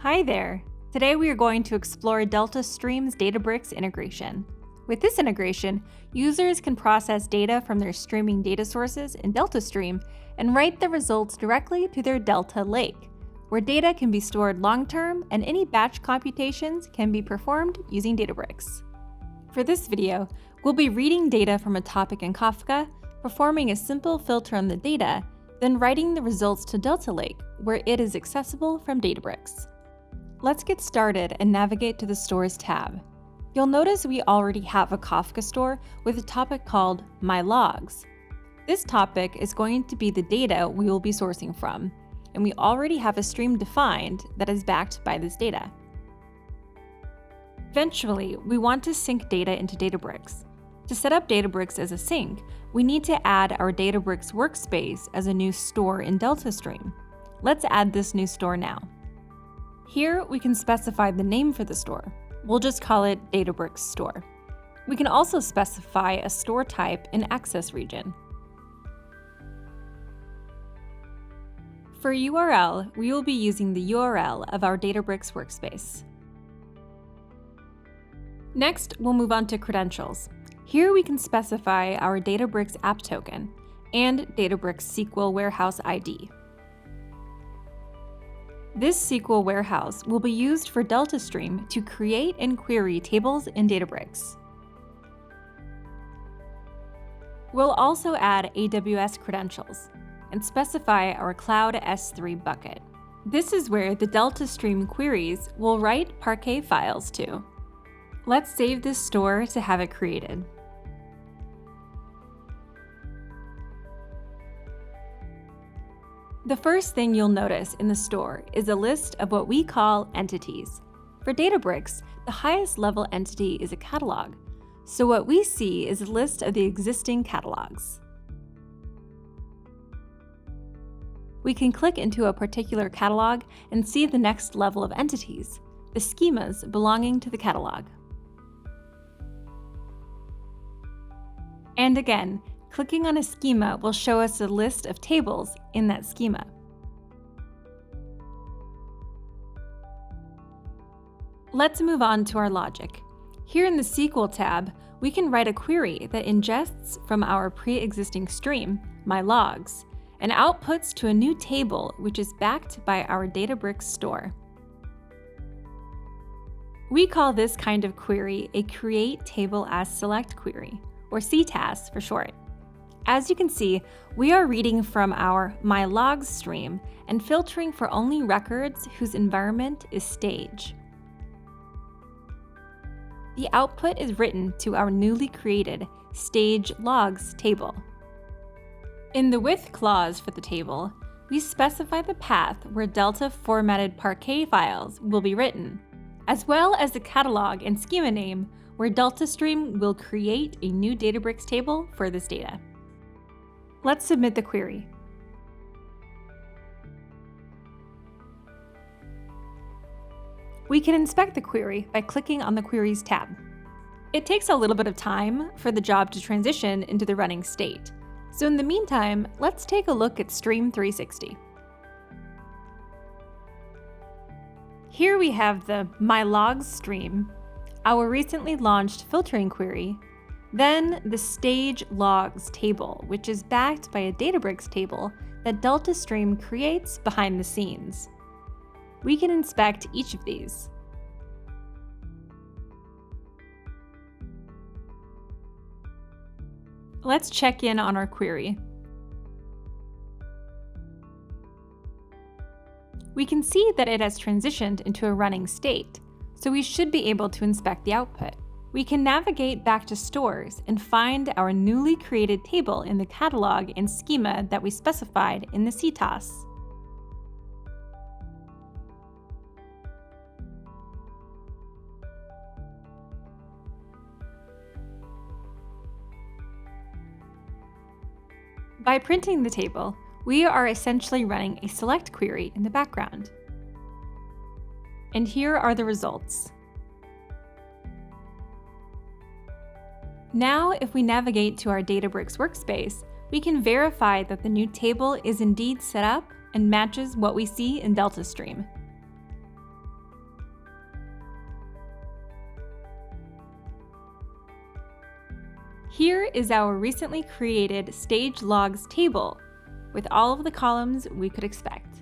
Hi there! Today we are going to explore DeltaStream's Databricks integration. With this integration, users can process data from their streaming data sources in DeltaStream and write the results directly to their Delta Lake, where data can be stored long-term and any batch computations can be performed using Databricks. For this video, we'll be reading data from a topic in Kafka, performing a simple filter on the data, then writing the results to Delta Lake, where it is accessible from Databricks. Let's get started and navigate to the Stores tab. You'll notice we already have a Kafka store with a topic called My Logs. This topic is going to be the data we will be sourcing from, and we already have a stream defined that is backed by this data. Eventually, we want to sync data into Databricks. To set up Databricks as a sink, we need to add our Databricks workspace as a new store in DeltaStream. Let's add this new store now. Here, we can specify the name for the store. We'll just call it Databricks Store. We can also specify a store type and access region. For URL, we will be using the URL of our Databricks workspace. Next, we'll move on to credentials. Here we can specify our Databricks app token and Databricks SQL Warehouse ID. This SQL warehouse will be used for DeltaStream to create and query tables in Databricks. We'll also add AWS credentials and specify our Cloud S3 bucket. This is where the DeltaStream queries will write Parquet files to. Let's save this store to have it created. The first thing you'll notice in the store is a list of what we call entities. For Databricks, the highest level entity is a catalog, so what we see is a list of the existing catalogs. We can click into a particular catalog and see the next level of entities, the schemas belonging to the catalog. And again, clicking on a schema will show us a list of tables in that schema. Let's move on to our logic. Here in the SQL tab, we can write a query that ingests from our pre-existing stream, My Logs, and outputs to a new table which is backed by our Databricks store. We call this kind of query a Create Table as Select query, or CTAS for short. As you can see, we are reading from our My Logs stream and filtering for only records whose environment is stage. The output is written to our newly created Stage Logs table. In the with clause for the table, we specify the path where Delta formatted Parquet files will be written, as well as the catalog and schema name where DeltaStream will create a new Databricks table for this data. Let's submit the query. We can inspect the query by clicking on the Queries tab. It takes a little bit of time for the job to transition into the running state. So in the meantime, let's take a look at Stream 360. Here we have the My Logs stream, our recently launched filtering query, then the Stage Logs table, which is backed by a Databricks table that DeltaStream creates behind the scenes. We can inspect each of these. Let's check in on our query. We can see that it has transitioned into a running state, so we should be able to inspect the output. We can navigate back to Stores and find our newly created table in the catalog and schema that we specified in the CTAS. By printing the table, we are essentially running a select query in the background. And here are the results. Now, if we navigate to our Databricks workspace, we can verify that the new table is indeed set up and matches what we see in DeltaStream. Here is our recently created stage logs table with all of the columns we could expect.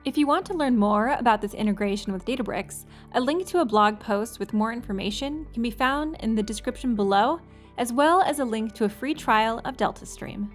If you want to learn more about this integration with Databricks, a link to a blog post with more information can be found in the description below, as well as a link to a free trial of DeltaStream.